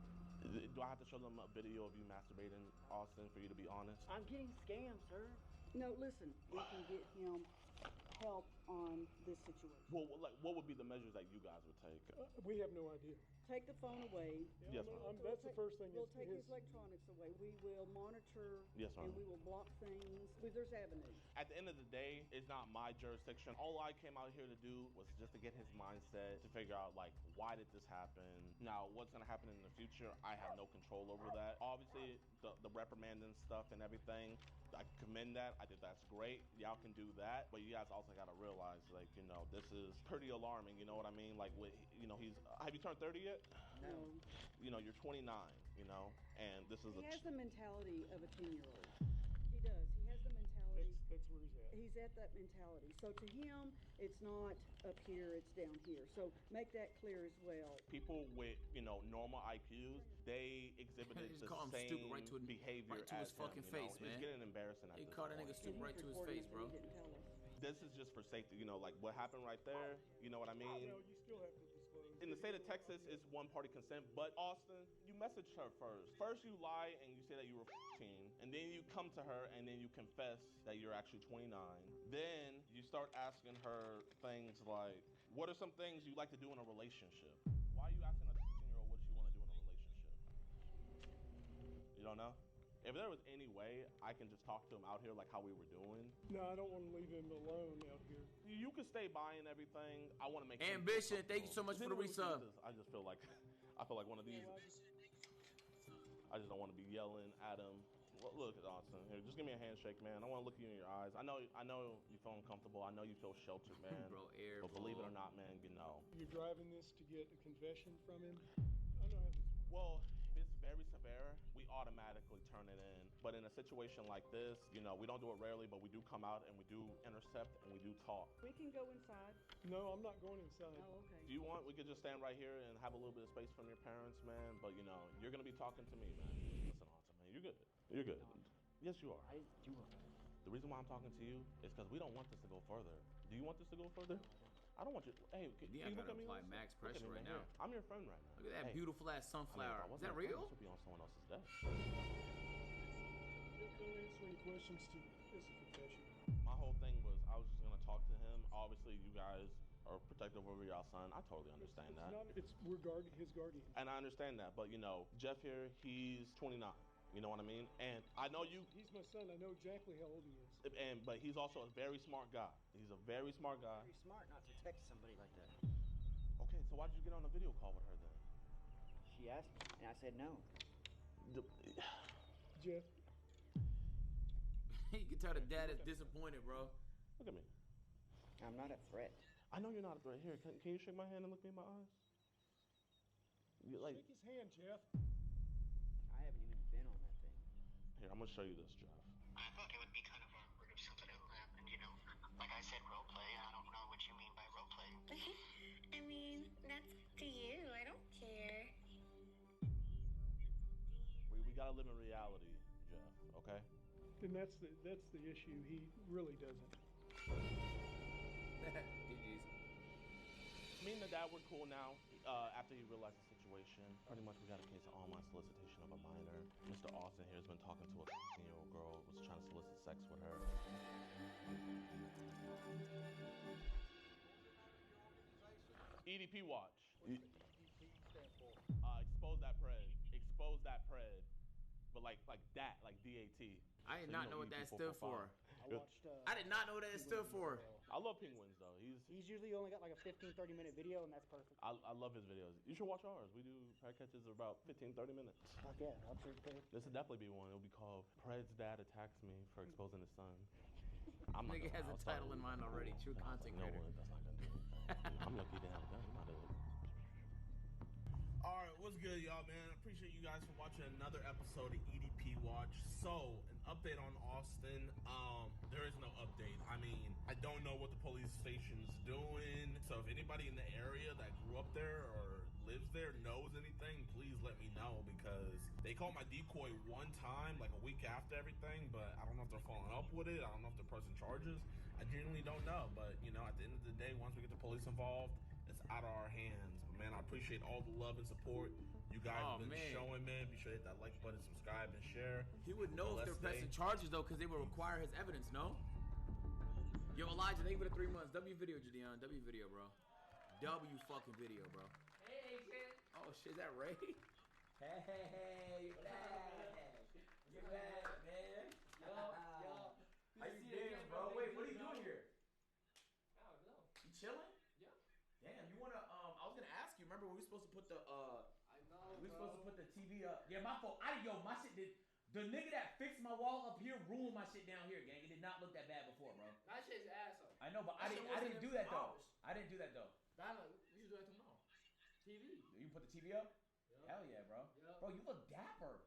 Do I have to show them a video of you masturbating, Austin, for you to be honest? I'm getting scammed, sir. No, listen. We can get him help on this situation. Well, like, what would be the measures that you guys would take? We have no idea. Take the phone away. Yes, ma'am. That's the first thing. We'll is take his- his electronics away. We will monitor. Yes, ma'am. And we will block things. There's avenues. At the end of the day, it's not my jurisdiction. All I came out here to do was just to get his mindset, to figure out, like, why did this happen? Now, what's going to happen in the future, I have no control over that. Obviously, the reprimanding stuff and everything, I commend that. I think that's great. Y'all can do that. But you guys also got to realize, like, you know, this is pretty alarming. You know what I mean? Like, you know, have you turned 30 yet? No. You know, you're 29, you know, and this is He a... has the mentality of a 10-year-old. He does. He has the mentality. That's where he's at. He's at that mentality. So to him, it's not up here, it's down here. So make that clear as well. People with, you know, normal IQs, they exhibited Just the call him same stupid right to behavior right to his as him, fucking you know? face, man. It's getting embarrassing at He this called that point. nigga stupid right to his face, bro. He didn't tell us. This is just for safety, you know, like what happened right there, you know what I mean? No, you still have to disclose. In the state of Texas, it's one-party consent, but Austin, you messaged her first. First you lie and you say that you were 14, and then you come to her and then you confess that you're actually 29. Then you start asking her things like, what are some things you like to do in a relationship? Why are you asking a 16-year-old what she want to do in a relationship? You don't know? If there was any way I can just talk to him out here like how we were doing. No, I don't want to leave him alone out here. You can stay by and everything. I want to make Ambition, thank you so much for the resub. I just feel like one of these. I just don't want to be yelling at him. Look, Austin, here, just give me a handshake, man. I want to look you in your eyes. I know you feel uncomfortable. I know you feel sheltered, man. Bro, but believe it or not, man, you know. You're driving this to get a confession from him? I know how this works. Well, if it's very severe, we automatically turn it in. But in a situation like this, you know, we don't do it rarely, but we do come out and we do intercept and we do talk. We can go inside. No, I'm not going inside. Oh, okay. Do you want, we could just stand right here and have a little bit of space from your parents, man. But, you know, you're going to be talking to me, man. Listen, Austin, man, you're good. You're good. Yes, you are. The reason why I'm talking to you is because we don't want this to go further. Do you want this to go further? I don't want you. Hey, can Yeah, I you look gotta at me? apply Listen? max Look at pressure me, right man. now. Here. I'm your friend right now. Look at that Hey, beautiful ass I mean, if sunflower. I Is wasn't that your friend, real? this would be on someone else's desk. Don't answer any questions to this confession. My whole thing was I was just gonna talk to him. Obviously, you guys are protective over your son. I totally understand that, We're his guardian. and I understand that. But you know, Jeff here, he's 29. You know what I mean? And I know you. He's my son. I know exactly how old he is. But he's also a very smart guy. He's a very smart guy. Very smart not to text somebody like that. Okay, so why did you get on a video call with her then? She asked me, and I said no. Jeff. You can tell the dad is disappointed, bro. Look at me. I'm not a threat. I know you're not a threat. Here, can you shake my hand and look me in my eyes? Shake his hand, Jeff. I haven't even been on that thing. Here, I'm gonna show you this, Jeff. I thought it would be kind of awkward if something happened, you know? Like I said, role play. I don't know what you mean by role play. I mean, that's up to you. I don't care. We gotta live in reality, Jeff. Okay? And that's the issue. He really doesn't. GG's. Me and the dad were cool now. After he realized the situation, pretty much we got a case of online solicitation of a minor. Mr. Austin here has been talking to a 16-year-old girl, was trying to solicit sex with her. EDP watch. Expose that pred. Expose that pred. But like that, like DAT. I did not know what that stood for. Good. watched. I did not know what that stood for. I love Penguins though. He's usually only got like a 15-30 minute video, and that's perfect. I love his videos. You should watch ours. We do pair catches of about 15-30 minutes. Fuck yeah, absolutely. This would definitely be one. It'll be called "Pred's Dad Attacks Me for Exposing His Son." Nigga has a title in mind already. True content No creator. one. That's not gonna do it. I'm lucky to have a gun. I'm not a- All right, what's good, y'all, man? Appreciate you guys for watching another episode of EDP Watch. So, an update on Austin. There is no update. I mean, I don't know what the police station's doing. So, if anybody in the area that grew up there or lives there knows anything, please let me know, because they called my decoy one time, like a week after everything, but I don't know if they're following up with it. I don't know if they're pressing charges. I genuinely don't know. But, you know, at the end of the day, once we get the police involved, it's out of our hands. But man, I appreciate all the love and support you guys have been showing, man. Be sure to hit that like button, subscribe, and share. He would know if they're pressing charges though, because they would require his evidence, no? Yo, Elijah, thank you for the 3 months. W video, Jadion. W video, bro. W fucking video, bro. Hey, kid. Oh shit, is that Ray? Hey, you're back. You're back, man. Yo. How you doing, bro? Wait, what are you doing here? I don't know. You chilling? Yeah. Damn, you wanna? I was gonna ask you. Remember when we were supposed to put the I know. we were supposed to put the TV up? Yeah, my fault. My shit did. The nigga that fixed my wall up here ruined my shit down here, gang. It did not look that bad before, bro. That shit's asshole. I know, but I didn't do that though. I didn't do that though. Diamond, we should do that tomorrow. TV. You put the TV up? Yep. Hell yeah, bro. Yep. Bro, you look dapper.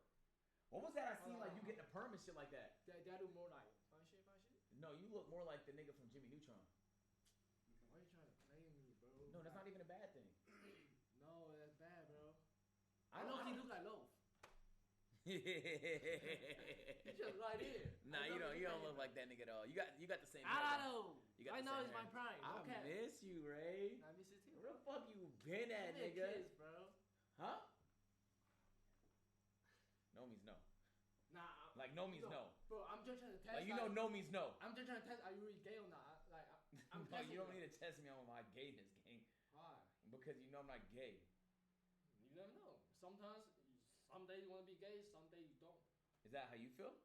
What was that I seen like you getting a perm and shit like that? They do more like fun shit. No, you look more like the nigga from Jimmy Neutron. Why are you trying to play me, bro? No, that's not even a bad thing. No, that's bad, bro. I know don't- he look like Loaf. He just right here. Nah, you don't look like that nigga at all. You got the same. I know. You got I the know same it's my hair. prime. I Okay. miss you, Ray. I miss it too. Where the fuck you been at, Give me a nigga? kiss, bro. Huh? No means no. Nah. Like no means no. Bro, I'm just trying to test. Like you know, no means no. I'm just trying to test. Are you really gay or not? Like I'm No, you don't need to test me on my gayness, gang. Why? Because you know I'm not gay. You never know. Sometimes, some days you want to be gay, some days you don't. Is that how you feel? Yeah.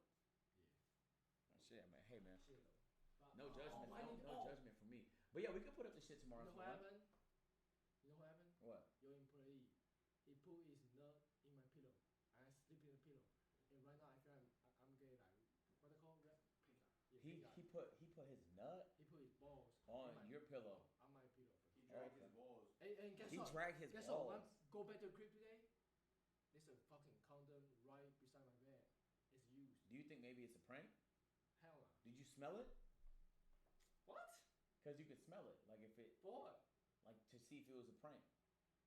Oh, shit, man. Hey, man. Shit. No judgment. I need- no judgment from me. But yeah, we could put up the shit tomorrow. You know if what want. happened? You know what happened? What? Your employee, he put his nut in my pillow. And I sleep in the pillow. And right now I feel I'm gay. Like what they call that? He put his nut. He put his balls on your pillow. On my pillow. He dragged his balls. And guess He what? dragged his guess balls. What? When I go back to the crib today, there's a fucking condom right beside my bed. It's used. Do you think maybe it's a prank? Hell no. Did you smell it? What? Because you could smell it. Like if it. For what? Like to see if it was a prank.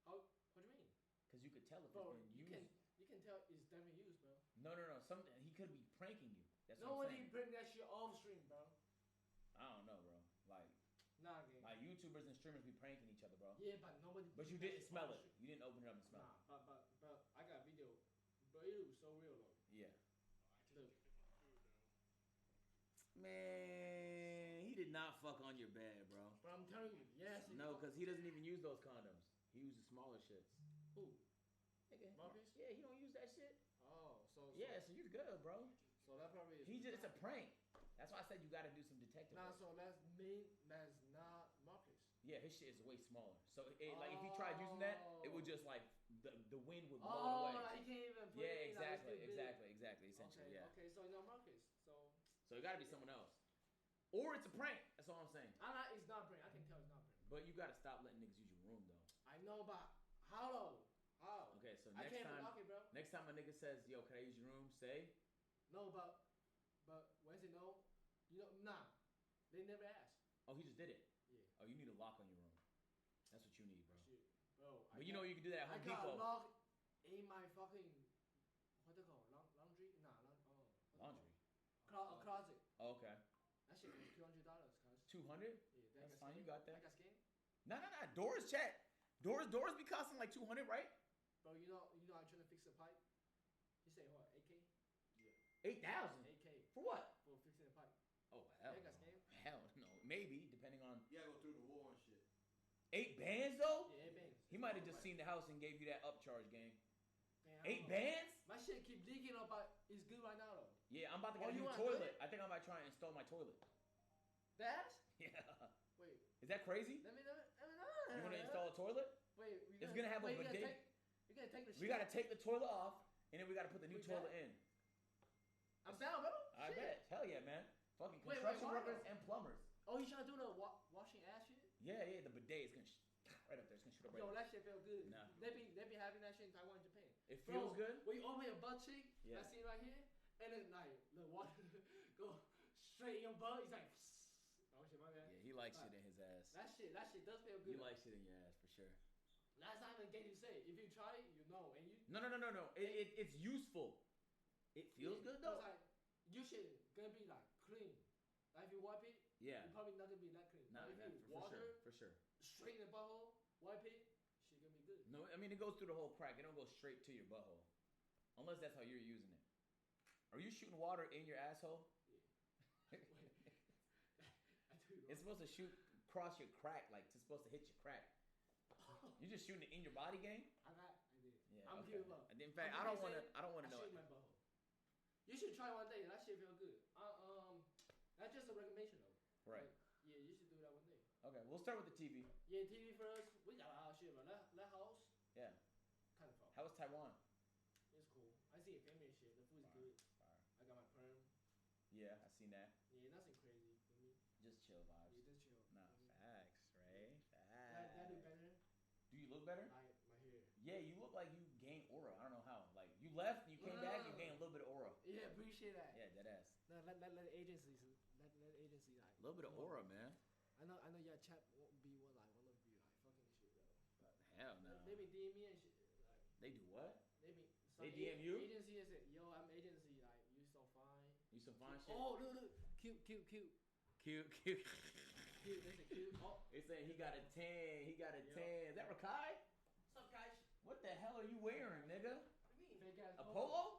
How? What do you mean? Because you could tell if Bro, it's been you used. can tell it's definitely used, bro. No. Something he could be pranking you. That's No what one I'm even saying. bring that shit off stream, bro. I don't know, bro. Like. Nah, game. Like YouTubers and streamers be pranking each other, bro. Yeah, but nobody. But you bring that didn't shit smell off it. stream. You didn't open it up and smell it. Nah, but I got a video. But it was so real though. Yeah. Look. Man, he did not fuck on your bed, bro. But I'm telling you, yes. No, because he doesn't even use those condoms. He uses smaller shits. Who? Nigga. Marcus? Yeah, he don't use that shit. Oh, so. Yeah, so you're good, bro. So that probably is. It's a prank. That's why I said you got to do some detective Nah, work. so that's me. That's not Marcus. Yeah, his shit is way smaller. So like if he tried using that, it would just like the wind would blow it away. Oh, like he can't even put Yeah, it in, like, it's too big. exactly. Essentially, Okay, yeah. okay, so you're not Marcus. So it got to be someone else, or it's a prank. That's all I'm saying. It's not brain. I can tell it's not brain. But you got to stop letting niggas use your room though. I know, but how though? How? Okay, so I next can't time, block it, bro. next time a nigga says, "Yo, can I use your room?" Say, No, but when they know, you know, nah, they never ask. "Oh, he just did it." Yeah. Oh, you need a lock on your room. That's what you need, bro. Shit, bro. But you know you can do that at I Home got Depot. a lock in my fucking what they call laundry? Nah, Laundry. A closet. Oh, okay. That shit was $200, cuz. 200? Yeah, That's fine. You got that. I got scam. No. Doors, chat. Doors be costing like 200, right? Bro, you know, I'm trying to fix the pipe. He said what? 8K? Yeah. 8,000. 8K. For what? For fixing the pipe. Oh hell. That got no. scammed? Hell no. Maybe depending on. You gotta go through the war and shit. 8 bands though. Yeah, 8 bands. He might have just seen the house and gave you that upcharge, gang. Damn, 8 bands? My shit keep leaking up, but it's good right now though. Yeah, I'm about to Oh, get a you new wanna do toilet. it? I think I might try and install my toilet. That? Yeah. Wait. Is that crazy? Let me You want to install a toilet? Wait, It's gonna have a bidet. You're gonna take the shit. We gotta take the toilet off, and then we gotta put the new toilet in. I'm down, bro. I bet. Hell yeah, man. Fucking Wait, construction why? workers and plumbers. Oh, you trying to do the washing ass shit? Yeah, the bidet is gonna right up there. It's gonna shoot up right Yo, there. that shit feel good. Nah. They be having that shit in Taiwan and Japan. It feels good? When you open your butt cheek, Yeah. I see it right here, and then like the water go straight in your butt. He's like, oh shit, my bad. Yeah, he likes shit in his ass. That shit does feel good. He likes shit in your ass for sure. That's not even gay to say. If you try it, you know, and you. No. It's useful. It feels good though. Cause like you shit gonna be like clean. Like if you wipe it, Yeah. you're probably not gonna be that clean. Nah, But if you for water sure, for sure. straight in the butthole, wipe it, shit gonna be good. No, I mean it goes through the whole crack. It don't go straight to your butthole, unless that's how you're using it. Are you shooting water in your asshole? It's supposed to shoot across your crack, like it's supposed to hit your crack. You just shooting it in your body, gang? I did. Yeah. I'm okay. giving up. In fact, I don't want to know shoot it. my butthole. You should try one day. That shit feel good. That's just a recommendation though. Right. Like, yeah, you should do that one day. Okay, we'll start with the TV. Yeah, TV first. We got a lot of shit, but that house Yeah. kind of fun. How was Taiwan? It's cool. I see a family and shit. The food's good. I got my perm. Yeah, I seen that. Yeah, nothing crazy for me. Just chill vibes. Yeah, just chill. Nah, facts, Ray. Facts. That do better. Do you look better? My hair. Yeah, you look like you gained aura. I don't know how. Like you left, and you came back, you gained a little bit of aura. Yeah, appreciate that. Yeah, dead ass. Let agencies like. A little bit of aura, man. I know your chat won't be one like one of you like fucking this shit though. Hell no. They be DM me and shit like. They do what? They DM you? Agency is it? Yo, I'm agency. Like you so fine. You some fine shit. Oh, look, cute. Cute. Cute. They say cute. Oh, They saying he got a 10. He got a 10. Is that Rakai? what's up, guys? What the hell are you wearing, nigga? What do you mean? Fake ass A polo?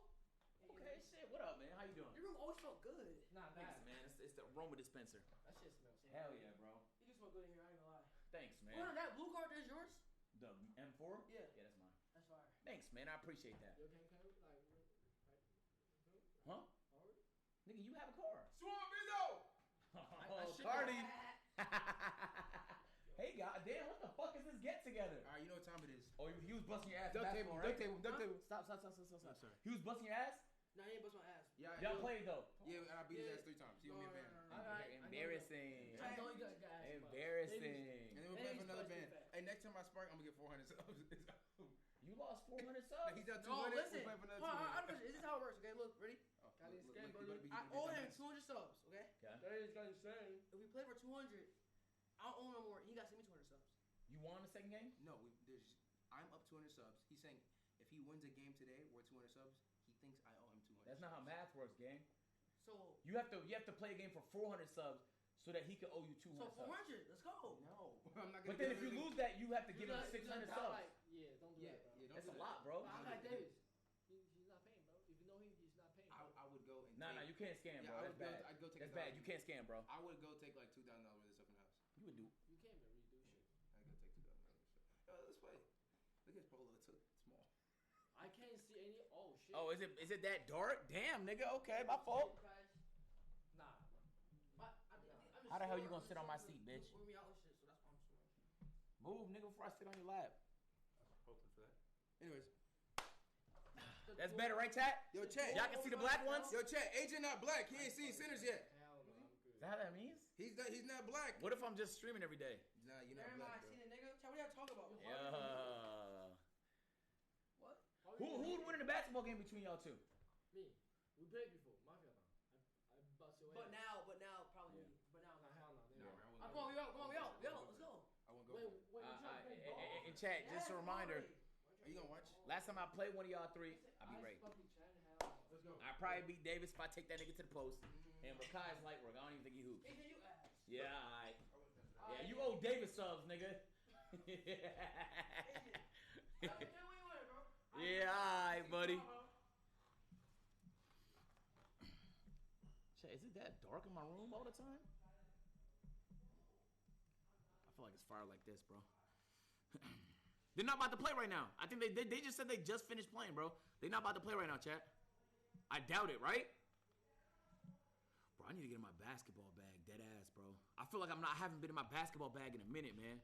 Okay, shit. What up, man? How you doing? Your room always felt good. Nah, Thanks, man. It's the aroma dispenser. That shit smells. Hell yeah, bro. You do smell good in here. I ain't gonna lie. Thanks, man. Hold on, that blue card is yours? The M4? Yeah. Yeah, that's mine. That's fire. Thanks, man. I appreciate that. Yo, can like. Huh? Nigga, you have a car. Swan Bizzo! Oh, Cardi. Hey, goddamn, what the fuck is this get together? All right, you know what time it is. Oh, he was busting your ass. Duct basketball, table, right? duct table. Stop. I'm sorry. He was busting your ass? Nah, he ain't bust my ass. Yeah, Y'all played though. Yeah, and I beat his ass 3 times. He owed me a band. Embarrassing. I know you got guys. Embarrassing. And then we're playing for another band. Hey, next time I spark, I'm gonna get 400 subs. You lost 400 subs? He's got 200. No, listen. We're playing for Hold another on, 200. this is how it works, okay? Look, ready? Look, you better be- I you better owe be him nice. 200 subs, okay? Okay. That is kind of insane. If we play for 200, I don't owe him no more. He got to send me 200 subs. You won the second game? No, I'm up 200 subs. He's saying if he wins a game today worth 200 subs, he thinks I owe him 200. That's not how math works, gang. So You have to play a game for 400 subs so that he can owe you 200 400, subs. let's go. No, I'm not gonna. But then if you lose that, you have to give him 600 subs. Like, yeah, don't do that, bro. Yeah, That's a lot, bro. I got Davis. He's not paying, bro. If you know he's not paying. Bro. I would go and. Nah, you can't scam, bro. I That's would go. bad. I'd go take. That's bad. You can't scam, bro. I would go take like $2,000 worth of stuff in the house. You would do. You can't even redo shit. I'd go take $2,000 worth of stuff. Yo, let's play. Look at his polo. It's small. I can't see any. Oh shit. Oh, is it that dark? Damn, nigga. Okay, my fault. Nah. How the hell you gonna sit on my seat, bitch? We're me out and shit, so that's why I'm swimming. Move, nigga, before I sit on your lap. Hoping for that. Anyways. That's better, right, chat? Yo, chat. Y'all can see the black ones? Yo, chat. Agent not black. He ain't seen Sinners yet. Is that how that means? He's not black. What if I'm just streaming every day? Nah, you're not Never black, mind, bro. seen it, nigga. Chat, what y'all talking about? Yeah. What? Who would win in the basketball game between y'all two? Me. We played before. Mafia time. I bust your But ass. now, probably. Yeah. But now, nah, hell no. Nah, bro, Come on, we out. Let's go. I won't go. Wait, you trying to play ball? In chat, just a reminder. Are you gonna watch? Last time I played one of y'all three, I beat Ray. Let's go. I probably beat Davis if I take that nigga to the post. And Rakai's light work. I don't even think he hoops. Agent, you ass. Yeah, alright. Yeah, you owe Davis subs, nigga. Yeah, alright, buddy. Shit, is it that dark in my room all the time? I feel like it's fire like this, bro. They're not about to play right now. I think they just said they just finished playing, bro. They're not about to play right now, chat. I doubt it, right? I need to get in my basketball bag, dead ass, bro. I feel like I haven't been in my basketball bag in a minute, man.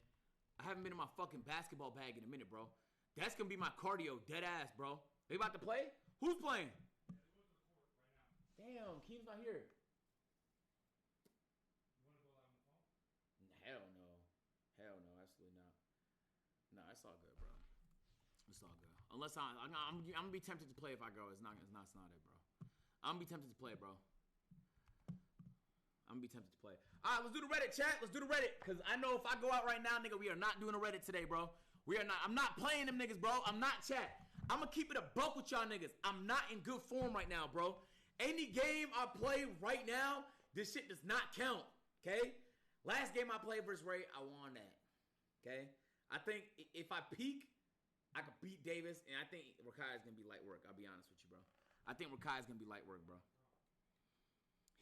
I haven't been in my fucking basketball bag in a minute, bro. That's gonna be my cardio, dead ass, bro. They about to play? Who's playing? Damn, Keem's not here. Hell no. Hell no, absolutely not. No, it's all good, bro. It's all good. Unless I'm gonna be tempted to play if I go. It's not it, bro. I'm gonna be tempted to play, bro. I'm gonna be tempted to play. All right, let's do the Reddit, chat. Let's do the Reddit. Because I know if I go out right now, nigga, we are not doing a Reddit today, bro. We are not. I'm not playing them niggas, bro. I'm not, chat. I'm gonna keep it a buck with y'all niggas. I'm not in good form right now, bro. Any game I play right now, this shit does not count, okay? Last game I played versus Ray, I won that, okay? I think if I peak, I could beat Davis, and I think Rakai is gonna be light work. I'll be honest with you, bro. I think Rakai is gonna be light work, bro.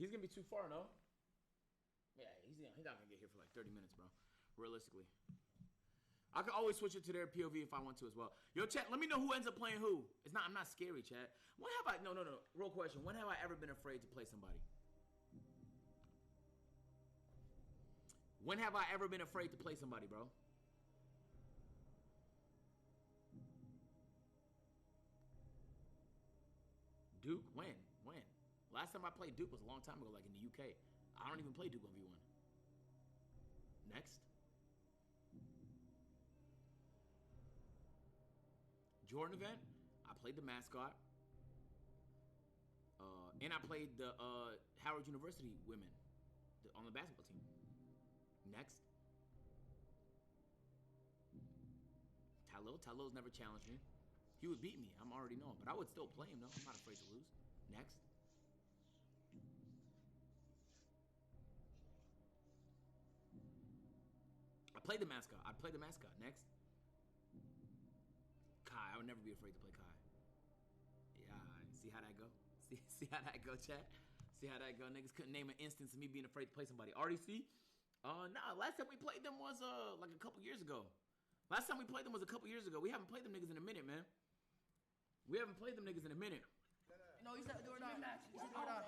He's gonna be too far, no? Yeah, he's not gonna get here for like 30 minutes, bro. Realistically, I could always switch it to their POV if I want to as well. Yo, chat, let me know who ends up playing who. I'm not scary, chat. When have I? No. Real question. When have I ever been afraid to play somebody? When have I ever been afraid to play somebody, bro? Duke? When? Last time I played Duke was a long time ago, like in the UK. I don't even play Duke 1v1. Next. Jordan event, I played the mascot. And I played the Howard University women on the basketball team. Next. Talo's never challenged me. He would beat me, I'm already knowing. But I would still play him, though. I'm not afraid to lose. Next. I played the mascot. Next. Kai. I would never be afraid to play Kai. Yeah, see how that go? See how that go, chat? See how that go? Niggas couldn't name an instance of me being afraid to play somebody. RDC? Nah, last time we played them was like a couple years ago. We haven't played them niggas in a minute, man. We haven't played them niggas in a minute. No, you said do or die. You said do or die.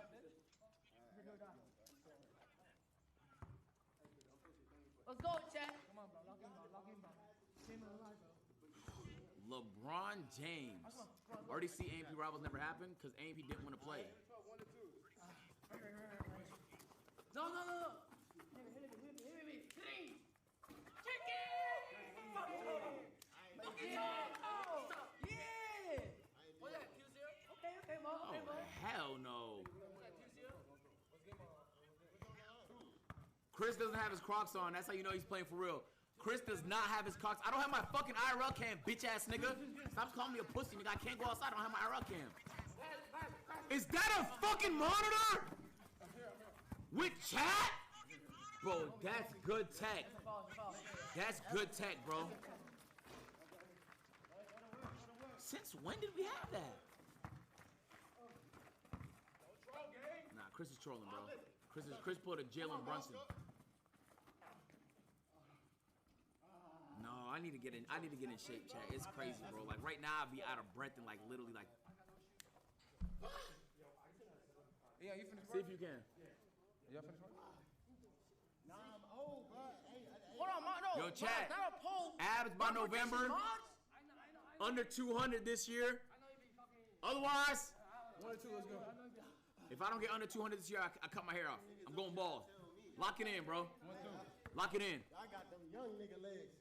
Let's go, chat. Come on, bro. Lock in, bro. Game of the life, bro. LeBron James. Already see AMP rivals never happened because AMP didn't want to play. No. Hit me. Three. Chicken! Fuck it! Yeah! What's that? 2-0? Okay, bro. Hell no. Chris doesn't have his Crocs on. That's how you know he's playing for real. Chris does not have his Crocs. I don't have my fucking IRL cam, bitch ass nigga. Stop calling me a pussy, nigga. I can't go outside. I don't have my IRL cam. Is that a fucking monitor? With chat? Bro, that's good tech. That's good tech, bro. Since when did we have that? Nah, Chris is trolling, bro. Chris pulled a Jalen Brunson. No, I need to get in shape, chat. It's crazy, bro. Like right now, I'd be out of breath and like literally like. Yeah, you finished See if you can. Y'all finished work? Nah, I'm old, bro. Hey, hold on, no. Yo, chat. Not a poll. Abs by November. Under 200 this year. Otherwise, 1 or 2, let's go. if I don't get under 200 this year, I cut my hair off. I'm going bald. Lock it in, bro. Lock it in. I got them young nigga legs.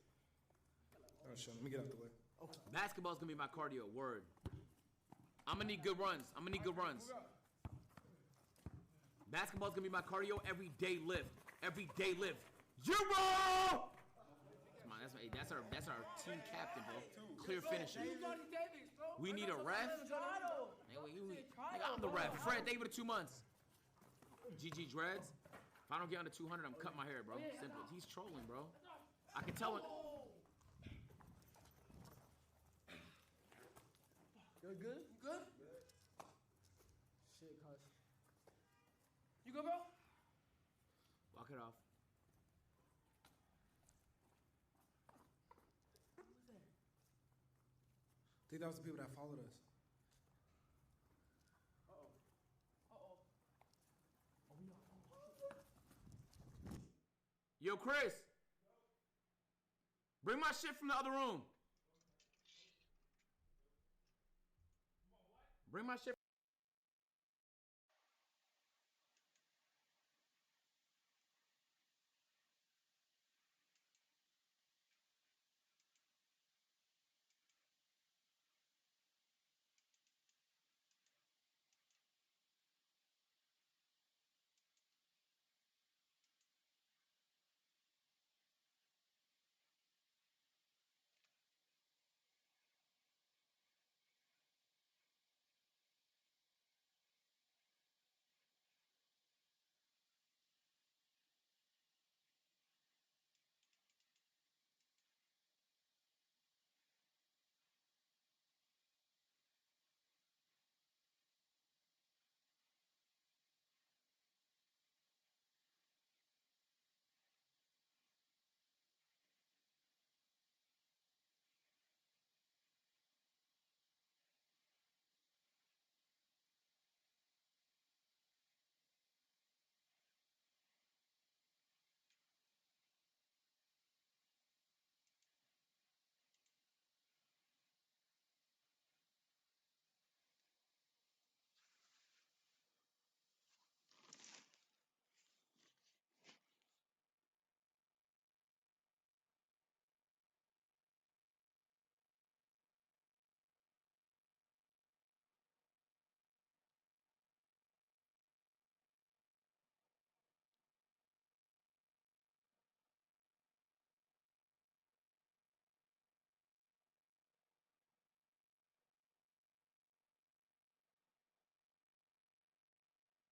Oh, shit. Let me get out the way. Basketball's gonna be my cardio. Word. I'm gonna need good runs. Basketball's gonna be my cardio. Every day lift. Euro! That's our team captain, bro. Clear finisher. We need a ref. Nigga, I'm the ref. Fred, thank you for the 2 months. GG Dreads. If I don't get under 200, I'm cutting my hair, bro. Simple. He's trolling, bro. I can tell it. Good? Shit, cuz. You good, bro? Walk it off. I think that was the people that followed us. Uh-oh. Are we on? Yo, Chris. Bring my shit from the other room. Bring my shit